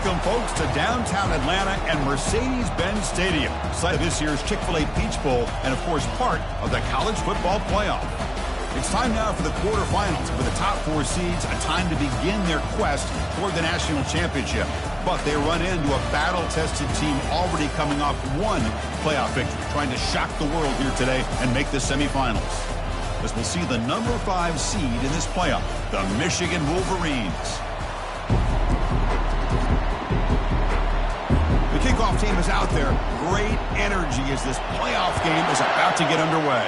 Welcome, folks, to downtown Atlanta and Mercedes-Benz Stadium, site of this year's Chick-fil-A Peach Bowl and, of course, part of the college football playoff. It's time now for the quarterfinals, for the top 4 seeds, a time to begin their quest toward the national championship. But they run into a battle-tested team already coming off one playoff victory, trying to shock the world here today and make the semifinals. As we'll see the number 5 seed in this playoff, the Michigan Wolverines. The kickoff team is out there. Great energy as this playoff game is about to get underway.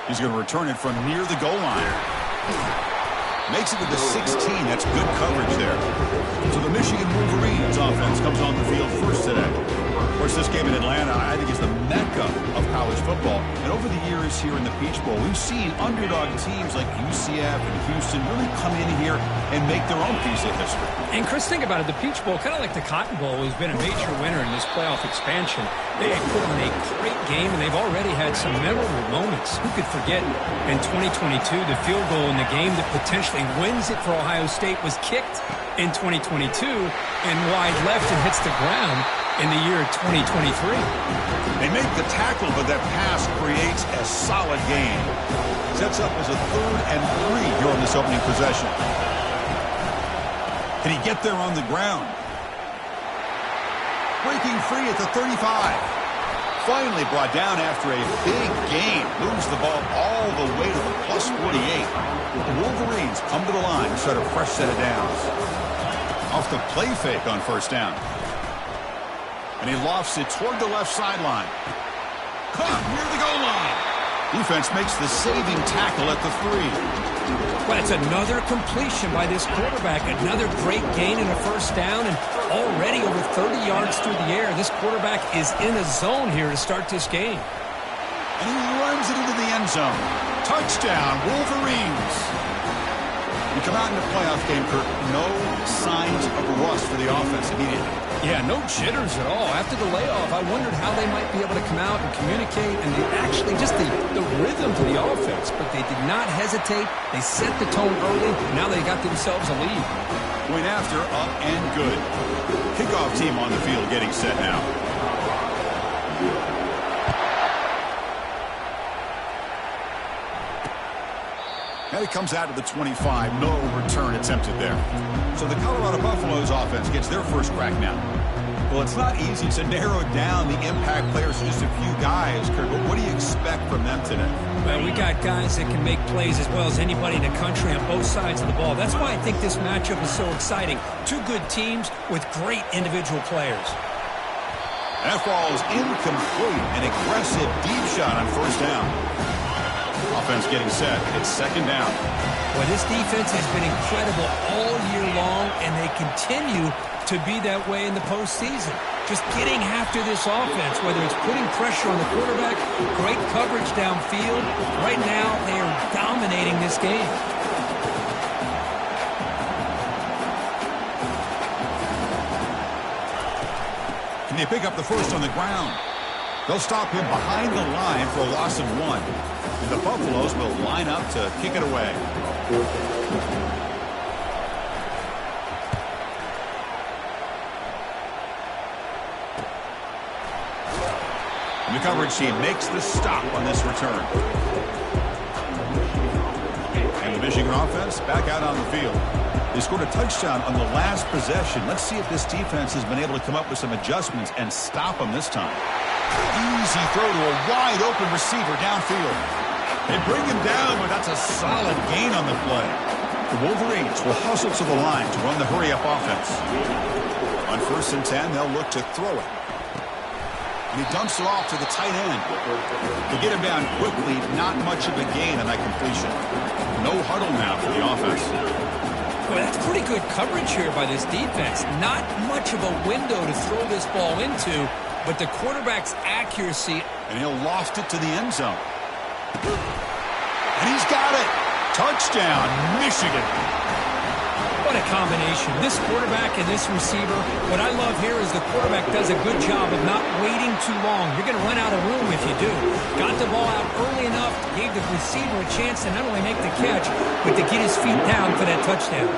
He's going to return it from near the goal line. Makes it to the 16. That's good coverage there. So the Michigan Wolverines offense comes on the field first today. Of course, this game in Atlanta, I think, is the mecca of college football. And over the years here in the Peach Bowl, we've seen underdog teams like UCF and Houston really come in here and make their own piece of history. And Chris, think about it. The Peach Bowl, kind of like the Cotton Bowl, has been a major winner in this playoff expansion. They put on a great game, and they've already had some memorable moments. Who could forget in 2022, the field goal in the game that potentially wins it for Ohio State was kicked in 2022 and wide left and hits the ground in the year 2023. They make the tackle, but that pass creates a solid gain. Sets up as a 3rd and 3 here on this opening possession. Can he get there on the ground? Breaking free at the 35. Finally brought down after a big gain. Moves the ball all the way to the plus 48. The Wolverines come to the line to start a fresh set of downs. Off the play fake on first down. And he lofts it toward the left sideline. Caught near the goal line. Defense makes the saving tackle at the 3. Well, it's another completion by this quarterback. Another great gain in a first down, and already over 30 yards through the air. This quarterback is in a zone here to start this game. And he runs it into the end zone. Touchdown, Wolverines. You come out in the playoff game, Kirk, no signs of rust for the offense immediately. Yeah, no jitters at all. After the layoff, I wondered how they might be able to come out and communicate, and they actually just the rhythm to the offense. But they did not hesitate. They set the tone early. Now they got themselves a lead. Going after, up and good. Kickoff team on the field getting set now. And it comes out to the 25. No return attempted there. So the Colorado Buffaloes offense gets their first crack now. Well, it's not easy to narrow down the impact players to just a few guys, Kurt. But what do you expect from them today? Well, we got guys that can make plays as well as anybody in the country on both sides of the ball. That's why I think this matchup is so exciting. 2 good teams with great individual players. And that ball is incomplete. An aggressive deep shot on first down. Offense getting set. It's second down. Well, this defense has been incredible all year long, and they continue to be that way in the postseason. Just getting after this offense, whether it's putting pressure on the quarterback, great coverage downfield. Right now, they are dominating this game. Can they pick up the first on the ground? They'll stop him behind the line for a loss of 1. And the Buffaloes will line up to kick it away. And the coverage team makes the stop on this return. And the Michigan offense back out on the field. They scored a touchdown on the last possession. Let's see if this defense has been able to come up with some adjustments and stop them this time. Easy throw to a wide-open receiver downfield. They bring him down, but that's a solid gain on the play. The Wolverines will hustle to the line to run the hurry-up offense. On first and 10, they'll look to throw it. And he dumps it off to the tight end. To get him down quickly, not much of a gain on that completion. No huddle now for the offense. Well, that's pretty good coverage here by this defense. Not much of a window to throw this ball into, but the quarterback's accuracy. And he'll loft it to the end zone. And he's got it. Touchdown, Michigan. What a combination. This quarterback and this receiver. What I love here is the quarterback does a good job of not waiting too long. You're going to run out of room if you do. Got the ball out early enough, gave the receiver a chance to not only make the catch, but to get his feet down for that touchdown.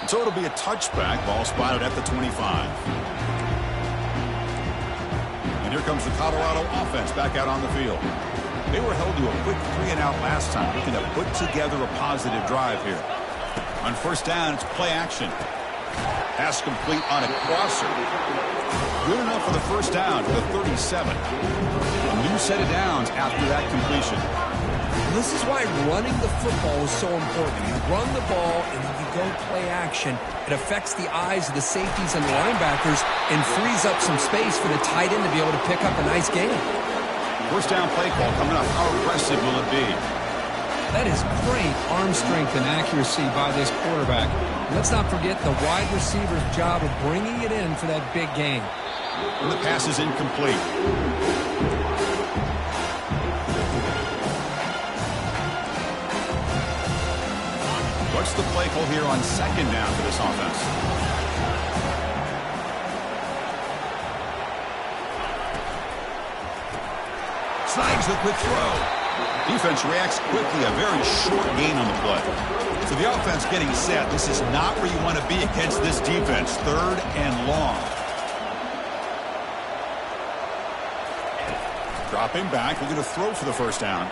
So it'll be a touchback. Ball spotted at the 25. And here comes the Colorado offense back out on the field. They were held to a quick 3-and-out last time, looking to put together a positive drive here. On first down, it's play action. Pass complete on a crosser. Good enough for the first down to the 37. A new set of downs after that completion. This is why running the football is so important. You run the ball and then you go play action. It affects the eyes of the safeties and the linebackers and frees up some space for the tight end to be able to pick up a nice gain. First down play call coming up. How aggressive will it be? That is great arm strength and accuracy by this quarterback. Let's not forget the wide receiver's job of bringing it in for that big gain. And the pass is incomplete. What's the play call here on second down for this offense? Snags the quick throw. Defense reacts quickly. A very short gain on the play. So the offense getting set. This is not where you want to be against this defense. Third and long. Dropping back. We're going to throw for the first down.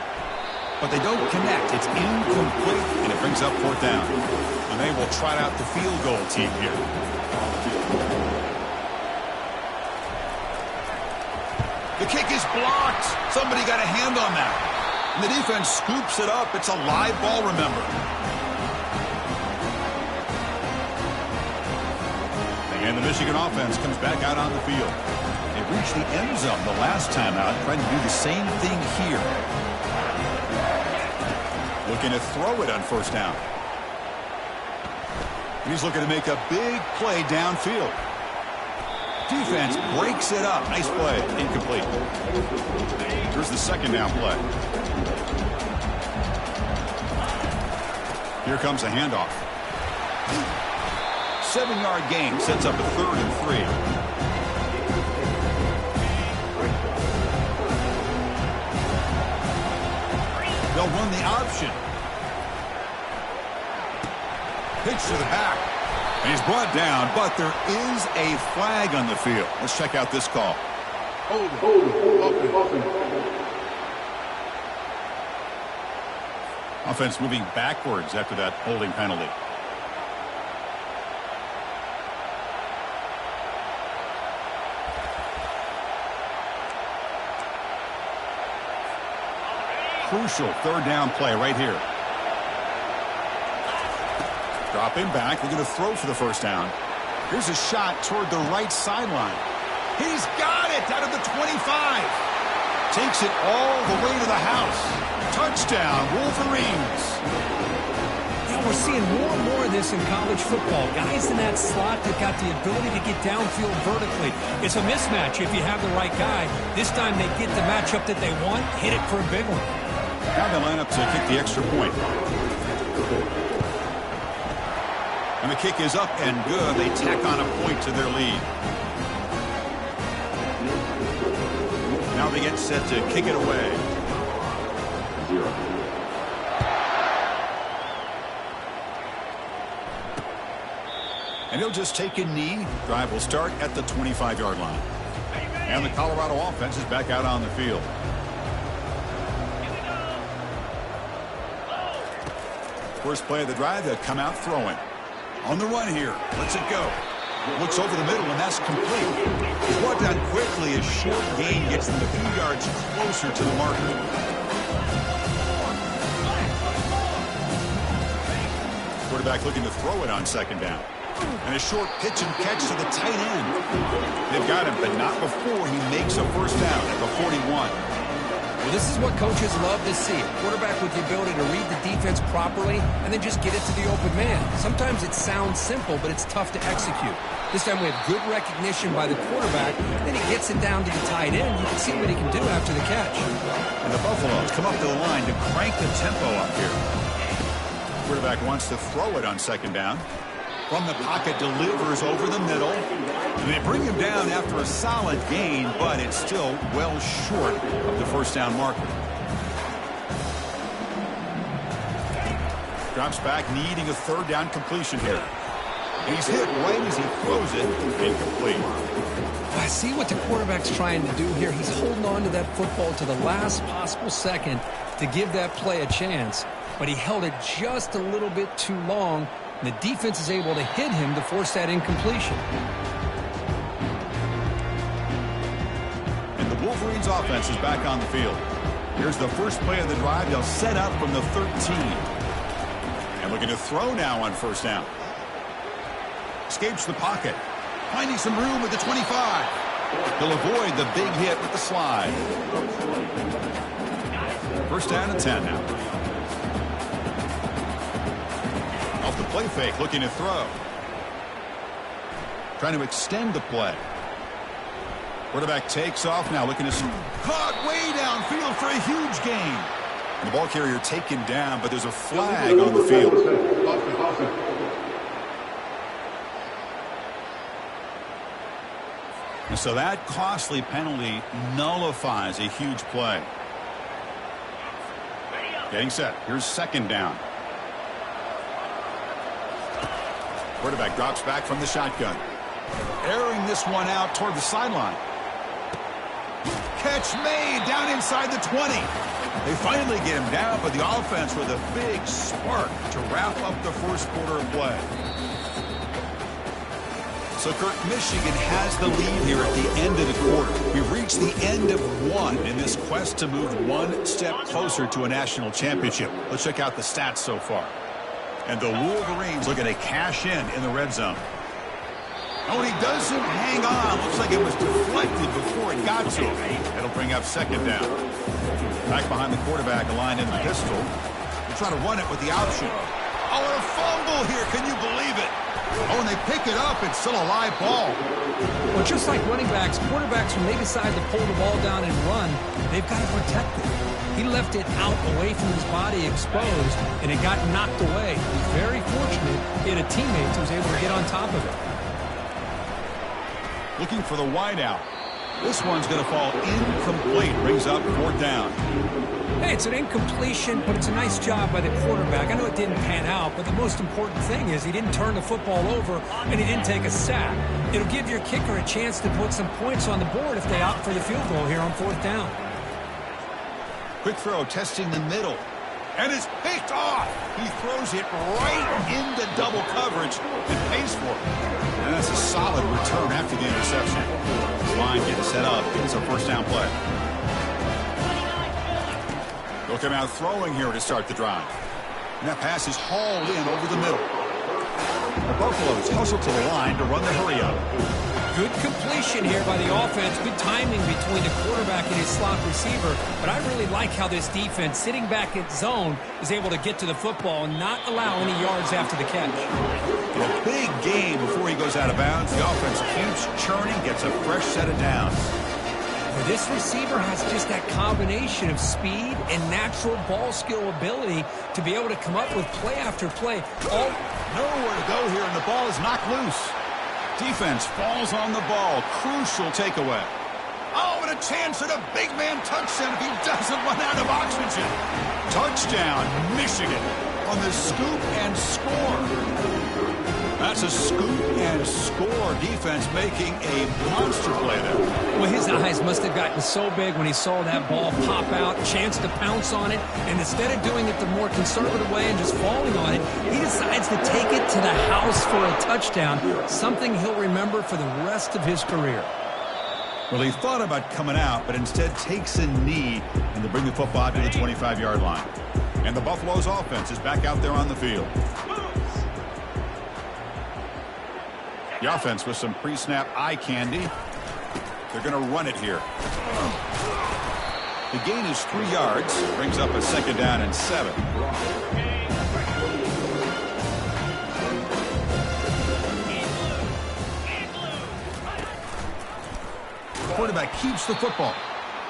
But they don't connect. It's incomplete, and it brings up fourth down. And they will try out the field goal team here. The kick is blocked. Somebody got a hand on that. And the defense scoops it up. It's a live ball, remember. And the Michigan offense comes back out on the field. They reached the end zone the last time out, trying to do the same thing here. Looking to throw it on first down. He's looking to make a big play downfield. Defense breaks it up. Nice play. Incomplete. Here's the second down play. Here comes a handoff. 7-yard gain sets up a 3rd and 3. They'll run the option. Pitch to the back. And he's brought down, but there is a flag on the field. Let's check out this call. Offense moving backwards after that holding penalty. Crucial third down play right here. Dropping back. We're going to throw for the first down. Here's a shot toward the right sideline. He's got it out of the 25. Takes it all the way to the house. Touchdown, Wolverines. Yeah, we're seeing more and more of this in college football. Guys in that slot that got the ability to get downfield vertically. It's a mismatch if you have the right guy. This time they get the matchup that they want, hit it for a big one. Now they line up to kick the extra point. And the kick is up and good. They tack on a point to their lead. Now they get set to kick it away. And he'll just take a knee. Drive will start at the 25-yard line. And the Colorado offense is back out on the field. First play of the drive, they'll come out throwing. On the run here. Lets it go. Looks over the middle, and that's complete. He's brought down quickly. A short gain gets them a few yards closer to the marker. Quarterback looking to throw it on second down. And a short pitch and catch to the tight end. They've got him, but not before he makes a first down at the 41. Well, this is what coaches love to see. A quarterback with the ability to read the defense properly and then just get it to the open man. Sometimes it sounds simple, but it's tough to execute. This time we have good recognition by the quarterback. Then he gets it down to the tight end. You can see what he can do after the catch. And the Buffaloes come up to the line to crank the tempo up here. Quarterback wants to throw it on second down. From the pocket, delivers over the middle. And they bring him down after a solid gain, but it's still well short of the first down marker. Drops back, needing a third down completion here. He's hit right as he throws it, incomplete. I see what the quarterback's trying to do here. He's holding on to that football to the last possible second to give that play a chance, but he held it just a little bit too long, and the defense is able to hit him to force that incompletion. And the Wolverines offense is back on the field. Here's the first play of the drive. They'll set up from the 13. And looking to throw now on first down. Escapes the pocket. Finding some room with the 25. He'll avoid the big hit with the slide. First down and 10 now. Off the play fake, looking to throw. Trying to extend the play. Quarterback takes off now, looking to caught way downfield for a huge gain. And the ball carrier taken down, but there's a flag on the field. And so that costly penalty nullifies a huge play. Getting set. Here's second down. Quarterback drops back from the shotgun. Airing this one out toward the sideline. Catch made down inside the 20. They finally get him down, but the offense with a big spark to wrap up the first quarter of play. So, Kurt, Michigan has the lead here at the end of the quarter. We've reached the end of one in this quest to move one step closer to a national championship. Let's check out the stats so far. And the Wolverines looking to cash in the red zone. Oh, and he doesn't hang on. Looks like it was deflected before it got to him. It'll bring up second down. Back behind the quarterback, aligned in the pistol. They're trying to run it with the option. Oh, and a fumble here. Can you believe it? Oh, and they pick it up. It's still a live ball. Well, just like running backs, quarterbacks, when they decide to pull the ball down and run, they've got to protect it. He left it out away from his body exposed, and it got knocked away. He was very fortunate he had a teammate who was able to get on top of it. Looking for the wideout. This one's going to fall incomplete. Brings up fourth down. Hey, it's an incompletion, but it's a nice job by the quarterback. I know it didn't pan out, but the most important thing is he didn't turn the football over and he didn't take a sack. It'll give your kicker a chance to put some points on the board if they opt for the field goal here on fourth down. Quick throw, testing the middle. And it's picked off. He throws it right into double coverage and pays for it. And that's a solid return after the interception. This line gets set up. It's a first down play. They'll come out throwing here to start the drive. And that pass is hauled in over the middle. The Buffaloes hustle to the line to run the hurry up. Good completion here by the offense. Good timing between the quarterback and his slot receiver. But I really like how this defense, sitting back in zone, is able to get to the football and not allow any yards after the catch. A big game before he goes out of bounds. The offense keeps churning, gets a fresh set of downs. Well, this receiver has just that combination of speed and natural ball skill ability to be able to come up with play after play. Nowhere to go here, and the ball is knocked loose. Defense falls on the ball. Crucial takeaway. Oh, and a chance at a big man touchdown if he doesn't run out of oxygen. Touchdown, Michigan on the scoop and score. That's a scoop and score. Defense making a monster play there. Well, his eyes must have gotten so big when he saw that ball pop out, chance to pounce on it, and instead of doing it the more conservative way and just falling on it, he decides to take it to the house for a touchdown, something he'll remember for the rest of his career. Well, he thought about coming out, but instead takes a knee and to bring the football to the 25-yard line. And the Buffaloes offense is back out there on the field. The offense with some pre-snap eye candy. They're going to run it here. The gain is 3 yards. Brings up a second down and 7. The quarterback keeps the football.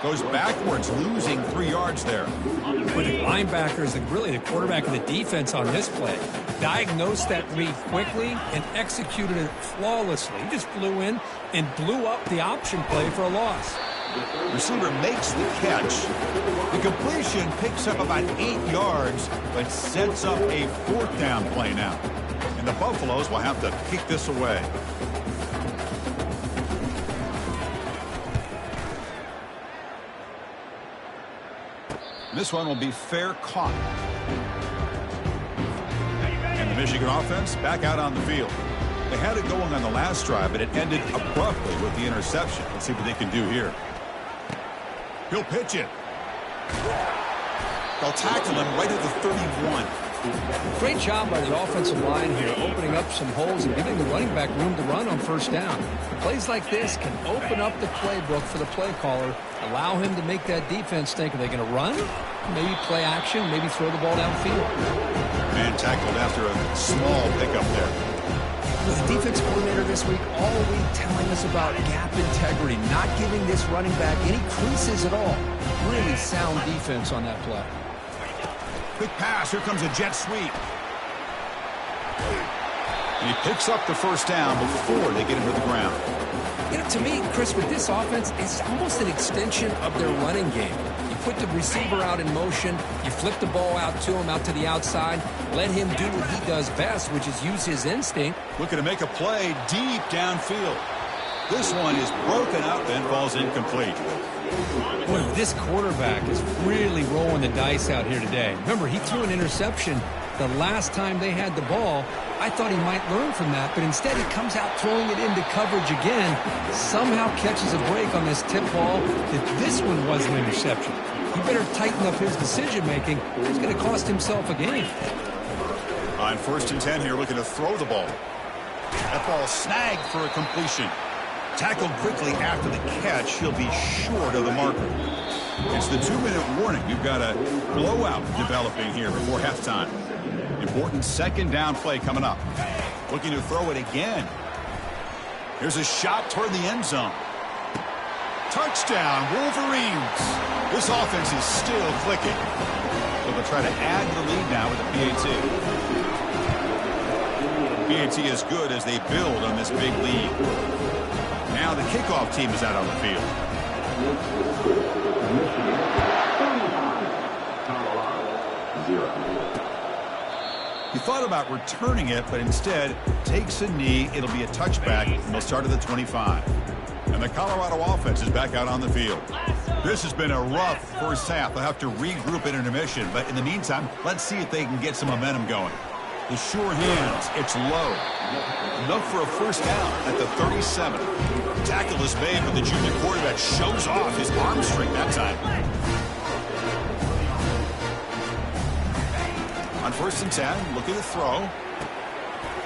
Goes backwards, losing 3 yards there. For the linebackers and really the quarterback and the defense on this play, diagnosed that read quickly and executed it flawlessly. He just flew in and blew up the option play for a loss. Receiver makes the catch. The completion picks up about 8 yards, but sets up a fourth down play now. And And the Buffaloes will have to kick this away. This one will be fair caught. And the Michigan offense back out on the field. They had it going on the last drive, but it ended abruptly with the interception. Let's see what they can do here. He'll pitch it. They'll tackle him right at the 31. Great job by the offensive line here, opening up some holes and giving the running back room to run on first down. Plays like this can open up the playbook for the play caller, allow him to make that defense think, are they going to run? Maybe play action, maybe throw the ball downfield. And tackled after a small pickup there. The defense coordinator this week all week telling us about gap integrity, not giving this running back any creases at all. Really sound defense on that play. Quick pass. Here comes a jet sweep. And he picks up the first down before they get him to the ground. You know, to me, Chris, with this offense, it's almost an extension of their running game. You put the receiver out in motion, you flip the ball out to him, out to the outside, let him do what he does best, which is use his instinct. Looking to make a play deep downfield. This one is broken up and falls incomplete. Boy, this quarterback is really rolling the dice out here today. Remember, he threw an interception the last time they had the ball. I thought he might learn from that, but instead he comes out throwing it into coverage again, somehow catches a break on this tip ball. If this one was an interception, he better tighten up his decision-making. He's going to cost himself a game. On 1st and 10 here, looking to throw the ball. That ball snagged for a completion. Tackled quickly after the catch. He'll be short of the marker. It's the 2-minute warning. We've got a blowout developing here before halftime. Important 2nd down play coming up. Looking to throw it again. Here's a shot toward the end zone. Touchdown, Wolverines. This offense is still clicking. So they'll try to add to the lead now with a PAT. PAT is good as they build on this big lead. Now the kickoff team is out on the field. He thought about returning it, but instead takes a knee. It'll be a touchback, and they'll start at the 25. And the Colorado offense is back out on the field. This has been a rough first half. They'll have to regroup in intermission, but in the meantime, let's see if they can get some momentum going. The sure hands, it's low. Enough for a first down at the 37. Tackle is made, but the junior quarterback shows off his arm strength that time. On 1st and 10, looking to throw.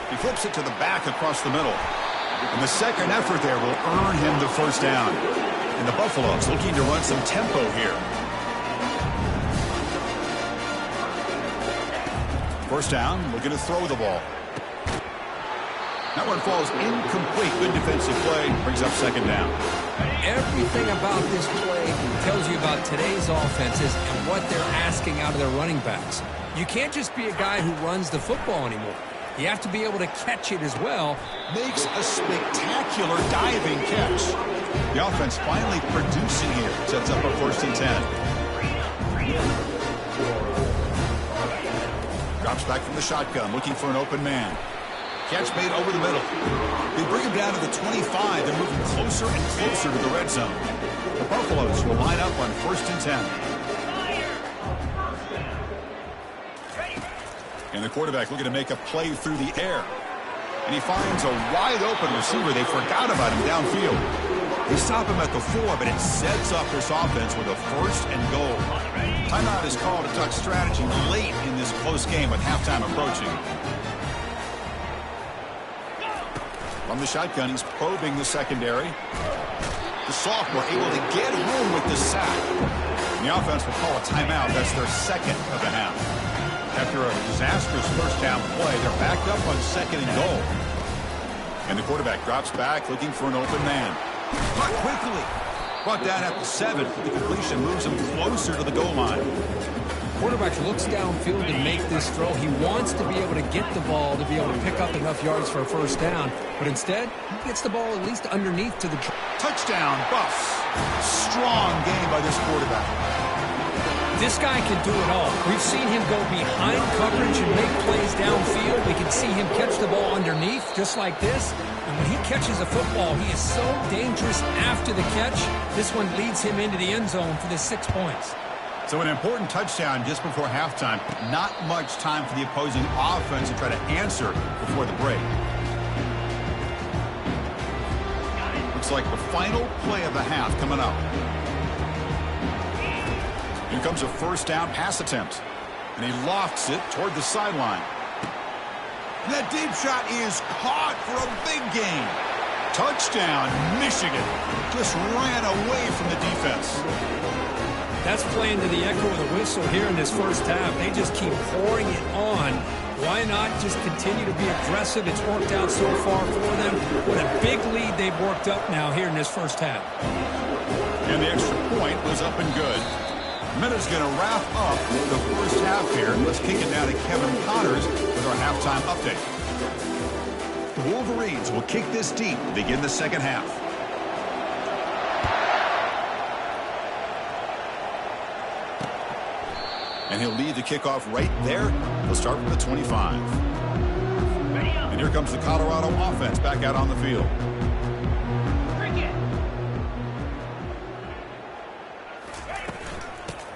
He flips it to the back across the middle. And the second effort there will earn him the first down. And the Buffaloes looking to run some tempo here. First down, looking to throw the ball. That one falls incomplete. Good defensive play. Brings up 2nd down. Everything about this play tells you about today's offenses and what they're asking out of their running backs. You can't just be a guy who runs the football anymore. You have to be able to catch it as well. Makes a spectacular diving catch. The offense finally producing here. Sets up a 1st and 10. Drops back from the shotgun, looking for an open man. Catch made over the middle. They bring him down to the 25. They're moving closer and closer to the red zone. The Buffaloes will line up on 1st and 10. And the quarterback looking to make a play through the air. And he finds a wide open receiver. They forgot about him downfield. They stop him at the 4, but it sets up this offense with a 1st and goal. Timeout is called to talk strategy late in this close game with halftime approaching. From the shotgun, he's probing the secondary. The sophomore able to get home with the sack. And the offense will call a timeout. That's their 2nd of the half. After a disastrous first down play, they're backed up on 2nd and goal. And the quarterback drops back, looking for an open man. Caught quickly. Brought down at the 7. The completion moves him closer to the goal line. Quarterback looks downfield to make this throw. He wants to be able to get the ball to be able to pick up enough yards for a first down. But instead, he gets the ball at least underneath to the touchdown. Buffs. Strong game by this quarterback. This guy can do it all. We've seen him go behind coverage and make plays downfield. We can see him catch the ball underneath, just like this. And when he catches a football, he is so dangerous after the catch. This one leads him into the end zone for the 6 points. So an important touchdown just before halftime. Not much time for the opposing offense to try to answer before the break. Looks like the final play of the half coming up. Here comes a first down pass attempt. And he lofts it toward the sideline. And that deep shot is caught for a big gain. Touchdown, Michigan. Just ran away from the defense. That's playing to the echo of the whistle here in this first half. They just keep pouring it on. Why not just continue to be aggressive? It's worked out so far for them. What a big lead they've worked up now here in this first half. And the extra point was up and good. Minute's going to wrap up the first half here. Let's kick it now to Kevin Connors with our halftime update. The Wolverines will kick this deep to begin the second half. And he'll lead the kickoff right there. He'll start from the 25. And here comes the Colorado offense back out on the field.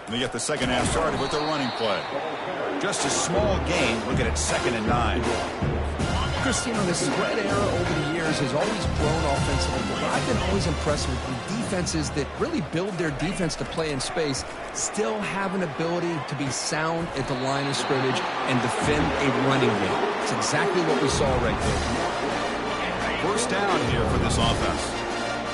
They get the second half started with their running play. Just a small gain. Looking at 2nd and 9. Chris, you know, the spread era over the years has always grown offensively, but I've been always impressed with the defenses that really build their defense to play in space, still have an ability to be sound at the line of scrimmage and defend a running game. It's exactly what we saw right there. First down here for this offense.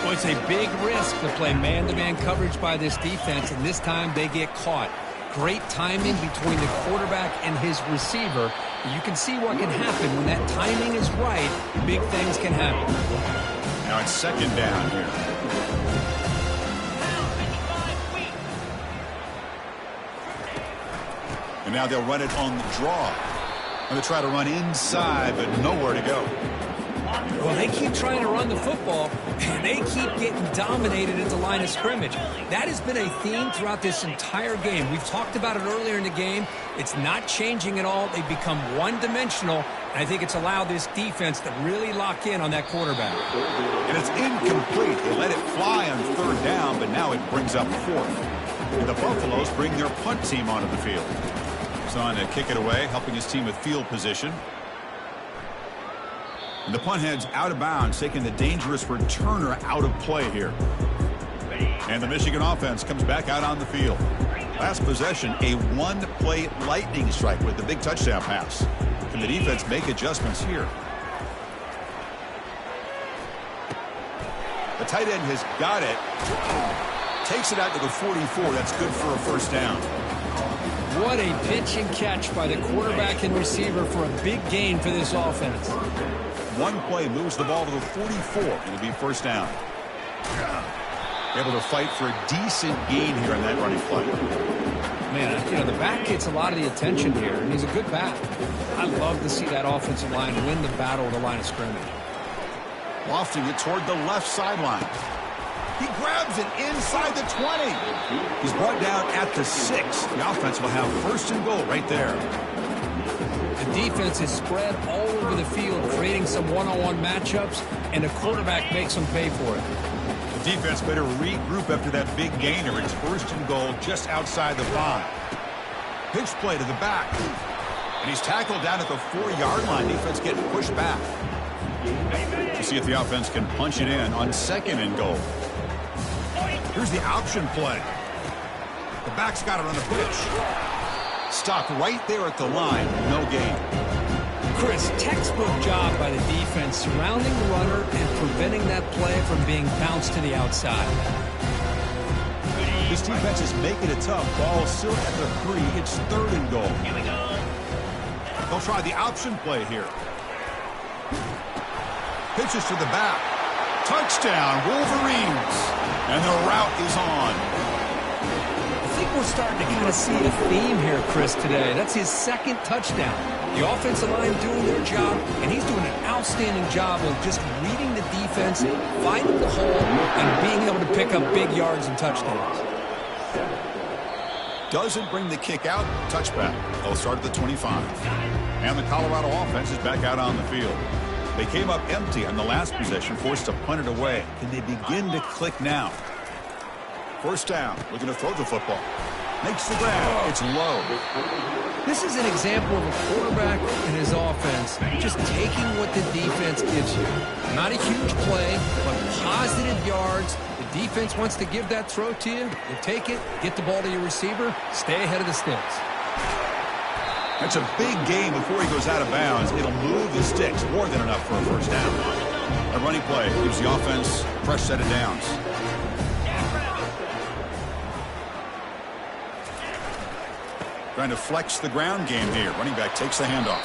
Well, it's a big risk to play man-to-man coverage by this defense, and this time they get caught. Great timing between the quarterback and his receiver. You can see what can happen when that timing is right. Big things can happen. Now it's 2nd down here. And now they'll run it on the draw. And they try to run inside, but nowhere to go. Well, they keep trying to run the football, and they keep getting dominated at the line of scrimmage. That has been a theme throughout this entire game. We've talked about it earlier in the game. It's not changing at all. They've become one-dimensional, and I think it's allowed this defense to really lock in on that quarterback. And it's incomplete. They let it fly on 3rd down, but now it brings up 4th. And the Buffaloes bring their punt team onto the field. He's on to kick it away, helping his team with field position. And the punt heads out of bounds, taking the dangerous returner out of play here. And the Michigan offense comes back out on the field. Last possession, a one-play lightning strike with the big touchdown pass. Can the defense make adjustments here? The tight end has got it. Takes it out to the 44. That's good for a first down. What a pitch and catch by the quarterback and receiver for a big gain for this offense. One play moves the ball to the 44, and it'll be first down. Able to fight for a decent gain here in that running play. Man, you know, the back gets a lot of the attention here, and he's a good back. I love to see that offensive line win the battle at the line of scrimmage. Lofting it toward the left sideline. He grabs it inside the 20. He's brought down at the 6. The offense will have 1st and goal right there. The defense is spread all over the field, creating some one-on-one matchups, and the quarterback makes them pay for it. The defense better regroup after that big gainer. It's 1st and goal just outside the 5. Pitch play to the back. And he's tackled down at the 4-yard line. Defense getting pushed back. We'll see if the offense can punch it in on 2nd and goal. Here's the option play. The back's got it on the pitch. Stopped right there at the line. No gain. Chris, textbook job by the defense surrounding the runner and preventing that play from being bounced to the outside. This defense is making it tough. Ball still at the 3. It's 3rd and goal. Here we go. They'll try the option play here. Pitches to the back. Touchdown, Wolverines. And the route is on. I think we're starting to kind of see a theme here, Chris, today. That's his 2nd touchdown. The offensive line doing their job, and he's doing an outstanding job of just reading the defense, finding the hole, and being able to pick up big yards and touchdowns. Doesn't bring the kick out. Touchback. They'll start at the 25. And the Colorado offense is back out on the field. They came up empty on the last possession, forced to punt it away. Can they begin to click now? First down, looking to throw the football. Makes the grab. It's low. This is an example of a quarterback and his offense just taking what the defense gives you. Not a huge play, but positive yards. The defense wants to give that throw to you. You take it, get the ball to your receiver, stay ahead of the sticks. That's a big gain before he goes out of bounds. It'll move the sticks more than enough for a first down. A running play gives the offense a fresh set of downs. Trying to flex the ground game here. Running back takes the handoff.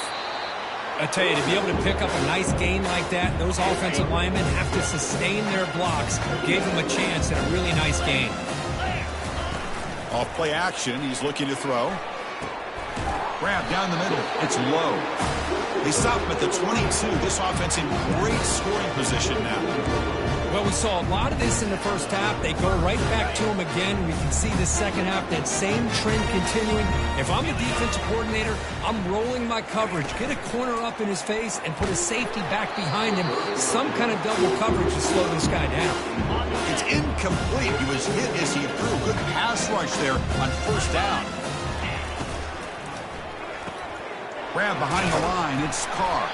I tell you, to be able to pick up a nice gain like that, those offensive linemen have to sustain their blocks. Gave him a chance at a really nice gain. Off play action. He's looking to throw. Grab down the middle. It's low. They stop him at the 22. This offense in great scoring position now. Well, we saw a lot of this in the first half. They go right back to him again. We can see the second half, that same trend continuing. If I'm the defensive coordinator, I'm rolling my coverage. Get a corner up in his face and put a safety back behind him. Some kind of double coverage to slow this guy down. It's incomplete. He was hit as he threw. Good pass rush there on first down. Grab behind the line. It's Carr.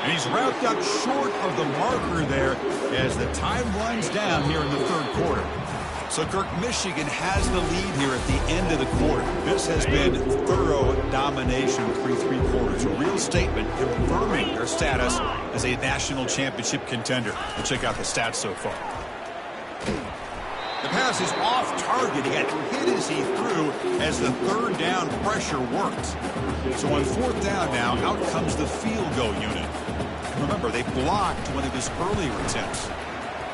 And he's wrapped up short of the marker there as the time runs down here in the third quarter. So, Kirk, Michigan has the lead here at the end of the quarter. This has been thorough domination through 3 quarters. A real statement confirming their status as a national championship contender. We'll check out the stats so far. The pass is off target. He got hit as he threw as the third down pressure worked. So on fourth down now, out comes the field goal unit. Remember, they blocked one of his earlier attempts.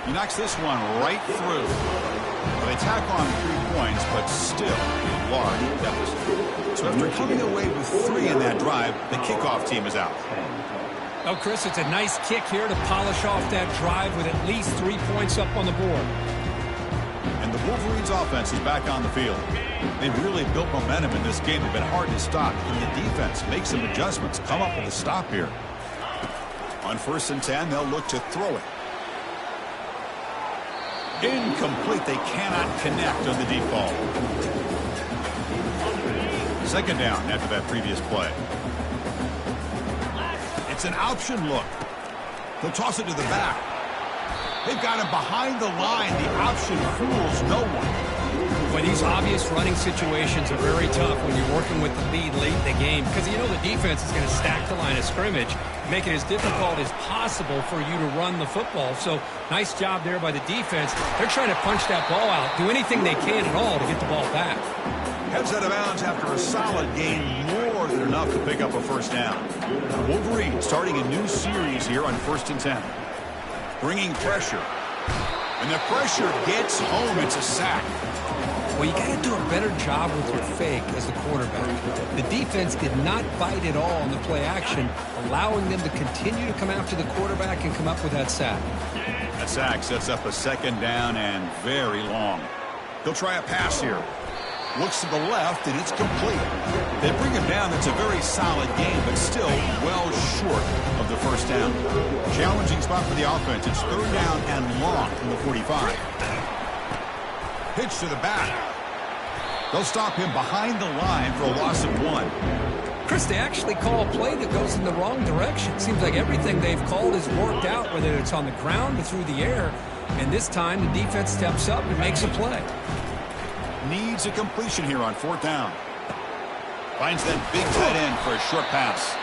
He knocks this one right through. Well, they tack on 3 points, but still a large deficit. So after coming away with 3 in that drive, the kickoff team is out. Oh, Chris, it's a nice kick here to polish off that drive with at least 3 points up on the board. And the Wolverines offense is back on the field. They've really built momentum in this game. They've been hard to stop. And the defense makes some adjustments. Come up with a stop here. On 1st and 10, they'll look to throw it. Incomplete. They cannot connect on the deep ball. Second down after that previous play. It's an option look. They'll toss it to the back. They've got him behind the line. The option fools no one. Well, these obvious running situations are very tough when you're working with the lead late in the game because you know the defense is going to stack the line of scrimmage, make it as difficult as possible for you to run the football. So nice job there by the defense. They're trying to punch that ball out, do anything they can at all to get the ball back. Heads out of bounds after a solid game, more than enough to pick up a first down. The Wolverines starting a new series here on 1st and 10. Bringing pressure. And the pressure gets home. It's a sack. Well, you got to do a better job with your fake as the quarterback. The defense did not bite at all on the play action, allowing them to continue to come after the quarterback and come up with that sack. That sack sets up a second down and very long. He'll try a pass here. Looks to the left, and it's complete. They bring him down. It's a very solid game, but still well short of the first down. Challenging spot for the offense. It's third down and long from the 45. Pitch to the back. They'll stop him behind the line for a loss of 1. Chris, they actually call a play that goes in the wrong direction. Seems like everything they've called has worked out, whether it's on the ground or through the air. And this time, the defense steps up and makes a play. Needs a completion here on 4th down. Finds that big tight end for a short pass.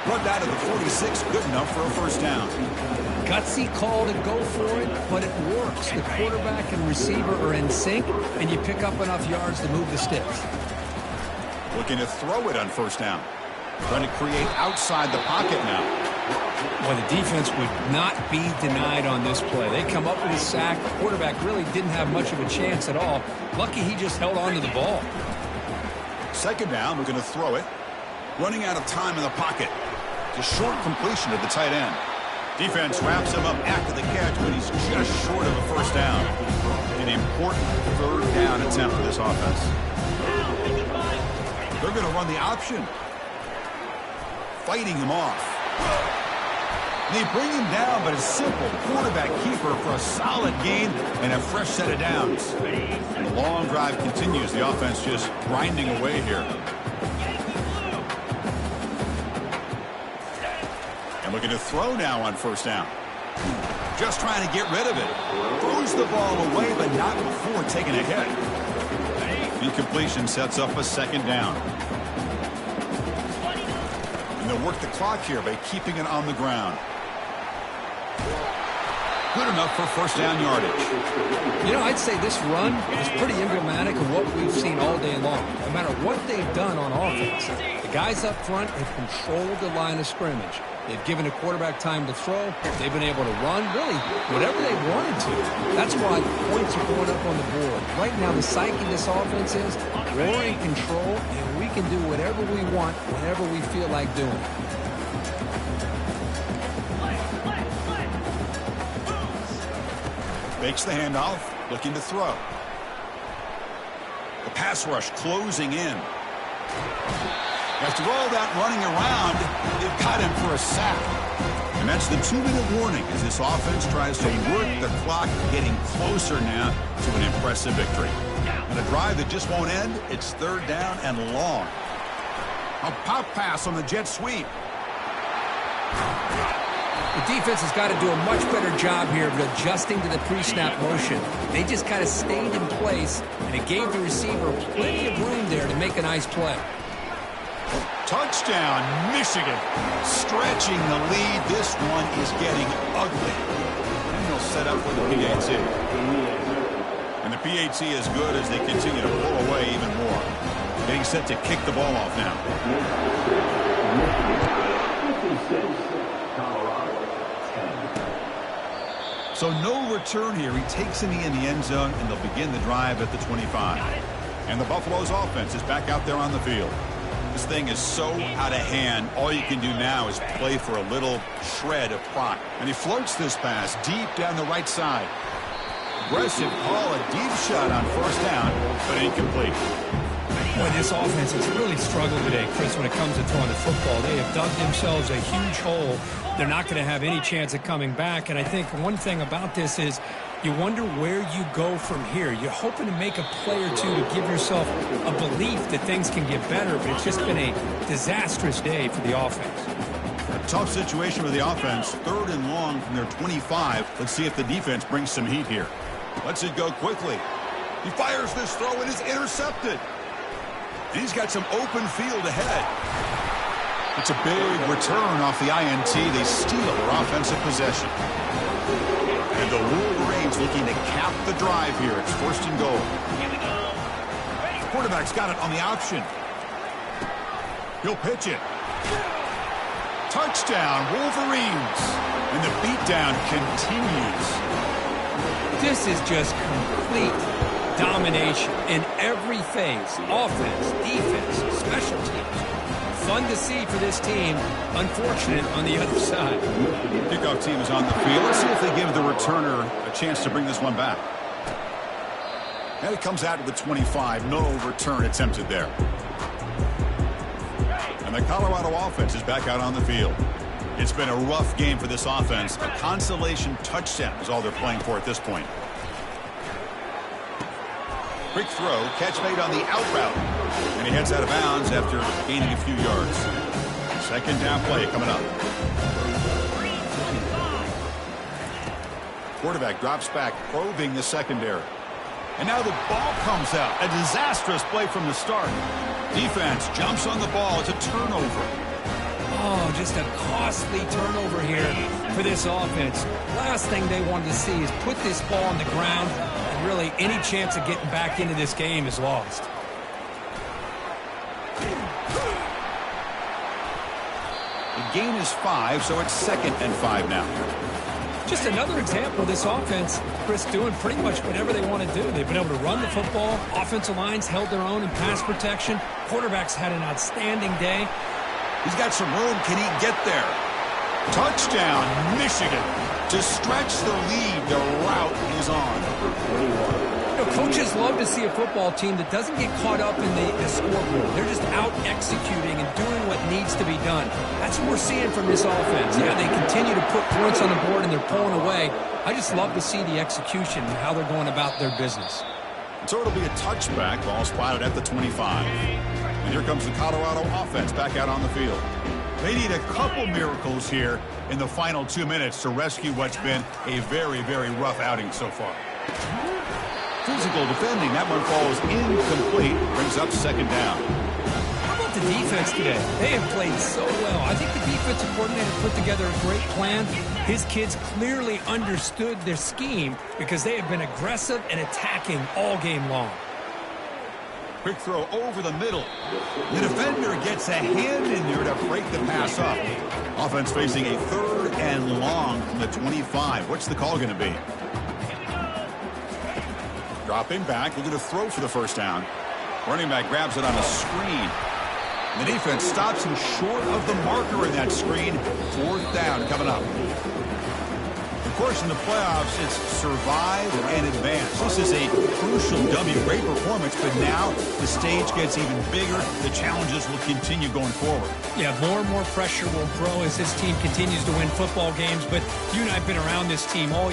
Run out of the 46, good enough for a first down. Gutsy call to go for it, but it works. The quarterback and receiver are in sync, and you pick up enough yards to move the sticks. Looking to throw it on 1st down. Trying to create outside the pocket now. Well, the defense would not be denied on this play. They come up with a sack. The quarterback really didn't have much of a chance at all. Lucky he just held on to the ball. Second down, we're going to throw it. Running out of time in the pocket. It's a short completion to the tight end. Defense wraps him up after the catch, but he's just short of a first down. An important third down attempt for this offense. They're going to run the option. fighting him off. And they bring him down, but a simple quarterback keeper for a solid gain and a fresh set of downs. And the long drive continues. The offense just grinding away here. And looking to throw now on first down. Just trying to get rid of it. Throws the ball away, but not before taking a hit. Incompletion sets up a second down. And they'll work the clock here by keeping it on the ground. Good enough for first down yardage. You know, I'd say this run is pretty emblematic of what we've seen all day long. No matter what they've done on offense, the guys up front have controlled the line of scrimmage. They've given the quarterback time to throw. They've been able to run, really, whatever they wanted to. That's why points are going up on the board. Right now, the psyche of this offense is we're in control, and we can do whatever we want whenever we feel like doing it. Makes the handoff, looking to throw. The pass rush closing in. After all that running around, they've got him for a sack. And that's the 2-minute warning as this offense tries to work the clock, getting closer now to an impressive victory. And a drive that just won't end, it's third down and long. A pop pass on the jet sweep. The defense has got to do a much better job here of adjusting to the pre-snap motion. They just kind of stayed in place, and it gave the receiver plenty of room there to make a nice play. Touchdown, Michigan. Stretching the lead. This one is getting ugly. And they'll set up for the PAT. And the PAT is good as they continue to pull away even more. Getting set to kick the ball off now. So no return here. He takes in the end zone, and they'll begin the drive at the 25. And the Buffalo's offense is back out there on the field. This thing is so out of hand. All you can do now is play for a little shred of pride. And he floats this pass deep down the right side. Aggressive call, a deep shot on first down, but incomplete. Boy, this offense has really struggled today, Chris, when it comes to throwing the football. They have dug themselves a huge hole. They're not going to have any chance of coming back. And I think one thing about this is you wonder where you go from here. You're hoping to make a play or two to give yourself a belief that things can get better, but it's just been a disastrous day for the offense. A tough situation with the offense. Third and long from their 25. Let's see if the defense brings some heat here. Lets it go quickly. He fires this throw and is intercepted. And he's got some open field ahead. It's a big return off the INT. They steal their offensive possession. And the Wolverines looking to cap the drive here. It's first and goal. Quarterback's got it on the option. He'll pitch it. Touchdown, Wolverines. And the beatdown continues. This is just complete domination in every phase. Offense, defense, special teams. Fun to see for this team. Unfortunate on the other side. Kickoff team is on the field. Let's see if they give the returner a chance to bring this one back. And it comes out to the 25. No return attempted there. And the Colorado offense is back out on the field. It's been a rough game for this offense. A consolation touchdown is all they're playing for at this point. Quick throw, catch made on the out route. And he heads out of bounds after gaining a few yards. Second down play coming up. Quarterback drops back, probing the secondary. And now the ball comes out. A disastrous play from the start. Defense jumps on the ball. It's a turnover. Oh, just a costly turnover here for this offense. Last thing they wanted to see is put this ball on the ground, and really any chance of getting back into this game is lost. The gain is 5, so it's 2nd and 5 now. Just another example of this offense, Chris, doing pretty much whatever they want to do. They've been able to run the football. Offensive lines held their own in pass protection. Quarterbacks had an outstanding day. He's got some room. Can he get there? Touchdown, Michigan. To stretch the lead, the route is on. know, coaches love to see a football team that doesn't get caught up in the scoreboard. They're just out executing and doing what needs to be done. That's what we're seeing from this offense. Yeah, they continue to put points on the board and they're pulling away. I just love to see the execution and how they're going about their business. So it'll be a touchback. Ball spotted at the 25. And here comes the Colorado offense back out on the field. They need a couple miracles here in the final 2 minutes to rescue what's been a very, very rough outing so far. Physical defending. That one falls incomplete. Brings up second down. How about the defense today? They have played so well. I think the defensive coordinator put together a great plan. His kids clearly understood their scheme because they have been aggressive and attacking all game long. Quick throw over the middle. The defender gets a hand in there to break the pass up. Offense facing a 3rd and long from the 25. What's the call going to be? Dropping back, looking to throw for the first down. Running back grabs it on a screen. The defense stops him short of the marker in that screen. 4th down coming up. Of course, in the playoffs, it's survive and advance. This is a crucial W. Great performance, but now the stage gets even bigger. The challenges will continue going forward. Yeah, more and more pressure will grow as this team continues to win football games, but you and I have been around this team all